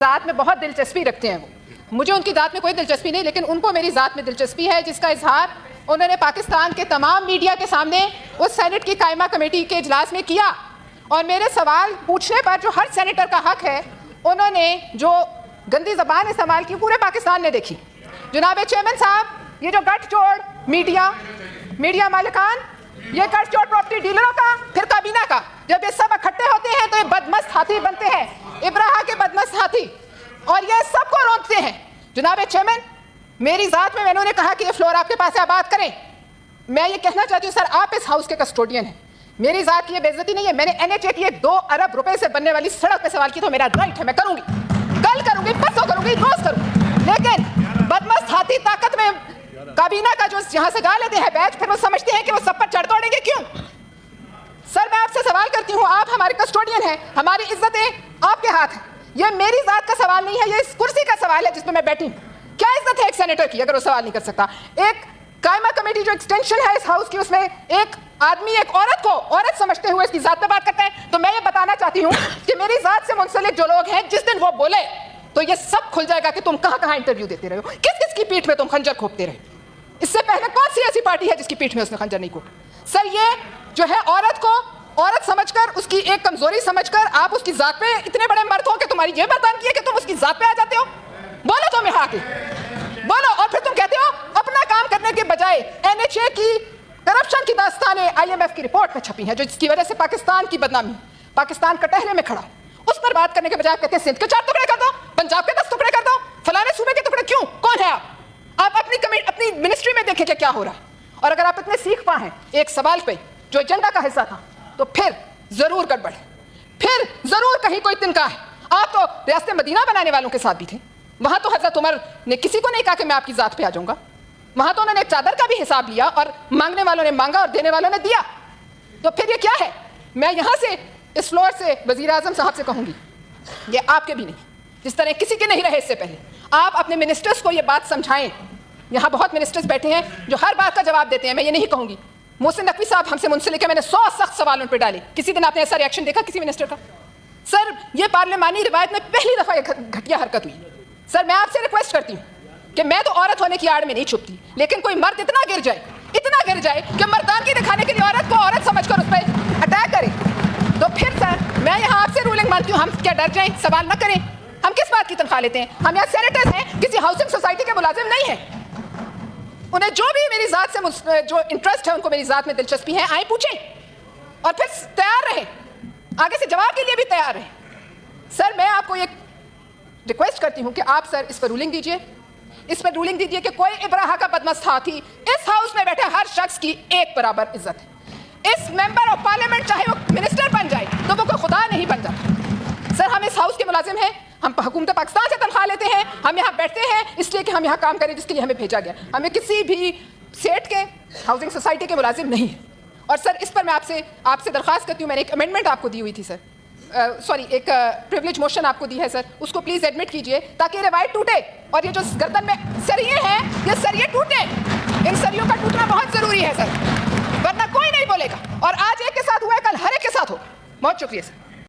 ذات میں بہت دلچسپی رکھتے ہیں. وہ مجھے ان کی ذات میں کوئی دلچسپی نہیں, لیکن ان کو میری ذات میں دلچسپی ہے, جس کا اظہار انہوں نے پاکستان کے تمام میڈیا کے سامنے اس سینٹ کی قائمہ کمیٹی کے اجلاس میں کیا. اور میرے سوال پوچھنے پر جو ہر سینیٹر کا حق ہے, انہوں نے جو گندی زبان استعمال کی پورے پاکستان نے دیکھی. جناب چیئرمین صاحب, یہ جو گٹھ جوڑ میڈیا مالکان, یہ گٹھ جوڑ پراپرٹی ڈیلروں کا, پھر کابینہ کا, جب یہ سب اکٹھے ہوتے ہیں تو یہ بدمست ہاتھی بنتے ہیں, ابراہا کے بدمست ہاتھی, اور یہ سب کو روکتے ہیں. جناب چیئرمین, میری ذات میں انہوں نے کہا کہ یہ فلور آپ کے پاس ہے, آباد کریں. میں یہ کہنا چاہتی ہوں سر, آپ اس ہاؤس کے کسٹوڈین ہیں, میری ذات کی یہ بے عزتی نہیں ہے. میں نے NHA کی 2 ارب روپے سے بننے والی سڑک پہ سوال کی, تو میرا رائٹ ہے, میں کروں گی, کل کروں گی, پرسوں کروں گی, روز کروں گی. لیکن بدمست ہاتھی طاقت میں کابینہ کا جو یہاں سے گا لیتے ہیں بیچ, پھر وہ سمجھتے ہیں کہ وہ سب پر چڑھ دوڑیں گے. کیوں سر؟ میں آپ سے سوال کرتی ہوں, آپ ہمارے کسٹوڈین ہیں, ہماری عزتیں آپ کے ہاتھ ہیں. یہ میری ذات کا سوال نہیں ہے, یہ اس کرسی کا سوال ہے جس پہ میں بیٹھی ہوں. کیا عزت ہے ایک سینیٹر کی اگر وہ سوال نہیں کر سکتا؟ ایک قائمہ کمیٹی جو ایکسٹینشن ہے اس ہاؤس کی, اس میں ایک آدمی ایک عورت کو عورت سمجھتے ہوئے اس کی ذات پہ بات کرتا ہے. تو میں یہ بتانا چاہتی ہوں کہ میری ذات سے منسلک جو لوگ ہیں, جس دن وہ بولے تو یہ سب کھل جائے گا کہ تم کہاں کہاں انٹرویو دیتے رہے ہو, کس کس کی پیٹھ میں تم خنجر کھوپتے رہے. اس سے پہلے کون سی ایسی پارٹی ہے جس کی پیٹھ میں اس نے خنجر نہیں کھوپا؟ سر, یہ جو ہے عورت کو عورت سمجھ کر, اس کی ایک کمزوری سمجھ کر آپ اس کی ذات پہ اتنے بڑے مرد ہو کہ تمہاری یہ برداشت کی ہے کہ تم اس کی ذات پہ آ جاتے ہو. بولو تم یہاں کے, بولو. اور پھر تم کہتے ہو اپنا کام کرنے کے بجائے NHA کی کرپشن کی داستانیں IMF کی رپورٹ میں چھپی ہیں, جو جس کی وجہ سے پاکستان کی بدنامی, پاکستان کٹہرے میں کھڑا, اس پر بات کرنے کے بجائے کہتے ہیں سندھ کے 4 ٹکڑے کر دو, پنجاب کے 10 ٹکڑے کر دو, فلانے صوبے کے ٹکڑے. کیوں؟ کون ہے آپ؟ آپ اپنی منسٹری میں دیکھیں کہ کیا ہو رہا ہے. اور اگر آپ اتنے سیکھ پا ہیں ایک سوال پہ جو ایجنڈا کا حصہ تھا, تو پھر ضرور گڑبڑ ہے, پھر ضرور کہیں کوئی تنکا ہے. آپ تو ریاست مدینہ بنانے والوں کے ساتھ بھی تھے. وہاں تو حضرت عمر نے کسی کو نہیں کہا کہ میں آپ کی ذات پہ آ جاؤں گا. وہاں تو انہوں نے ایک چادر کا بھی حساب لیا, اور مانگنے والوں نے مانگا اور دینے والوں نے دیا. تو پھر یہ کیا ہے؟ میں یہاں سے اس فلور سے وزیر اعظم صاحب سے کہوں گی, یہ آپ کے بھی نہیں, جس طرح کسی کے نہیں رہے اس سے پہلے, آپ اپنے منسٹرز کو یہ بات سمجھائیں. یہاں بہت منسٹرز بیٹھے ہیں جو ہر بات کا جواب دیتے ہیں. میں یہ نہیں کہوں گی, محسن نقوی صاحب ہم سے منسلک ہے, میں نے 100 سخت سوال ان پہ ڈالے. کسی دن آپ نے ایسا ریئیکشن دیکھا کسی منسٹر کا؟ سر, یہ پارلیمانی روایت میں پہلی دفعہ یہ گھٹیا حرکت ہوئی. سر, میں آپ سے ریکویسٹ کرتی ہوں کہ میں تو عورت ہونے کی آڑ میں نہیں چھپتی, لیکن کوئی مرد اتنا گر جائے کہ مردانگی دکھانے کے لیے عورت کو عورت سمجھ کر اس پہ اٹیک کرے, تو پھر سر میں یہاں آپ سے رولنگ مانگتی ہوں, ہم کیا ڈر جائیں؟ سوال نہ کریں. ہم کس بات کی تنخواہ لیتے ہیں؟ ہم یہاں سینیٹرز ہیں, کسی ہاؤسنگ سوسائٹی کے ملازم نہیں ہیں. انہیں جو بھی میری ذات سے جو انٹرسٹ ہے, ان کو میری ذات میں دلچسپی ہے, آئیں پوچھیں, اور پھر تیار رہیں, آگے سے جواب کے لیے بھی تیار رہیں. سر, میں آپ کو ایک ریکویسٹ کرتی ہوں کہ آپ سر اس پر رولنگ دیجئے, اس پر رولنگ دیجئے کہ کوئی ابراہا کا بدمست ہاتھی, اس ہاؤس میں بیٹھے ہر شخص کی ایک برابر عزت ہے. اس ممبر آف پارلیمنٹ چاہے وہ منسٹر بن جائے تو وہ کوئی خدا نہیں بن جاتا. سر, ہم اس ہاؤس کے ملازم ہیں, ہم حکومت پاکستان سے تنخواہ لیتے ہیں, ہم یہاں بیٹھتے ہیں اس لیے کہ ہم یہاں کام کریں جس کے لیے ہمیں بھیجا گیا. ہمیں کسی بھی سیٹ کے ہاؤسنگ سوسائٹی کے ملازم نہیں ہیں. اور سر, اس پر میں آپ سے درخواست کرتی ہوں, میں نے ایک امینڈمنٹ آپ کو دی ہوئی تھی سر, ایک پریولیج موشن آپ کو دی ہے سر, اس کو پلیز ایڈمٹ کیجئے تاکہ روایت ٹوٹے, اور یہ جو گردن میں سریے ہیں یہ سریے ٹوٹیں. ان سریوں کا ٹوٹنا بہت ضروری ہے سر, ورنہ کوئی نہیں بولے گا. اور آج ایک کے ساتھ ہوا ہے, کل ہر ایک کے ساتھ ہو. بہت شکریہ سر.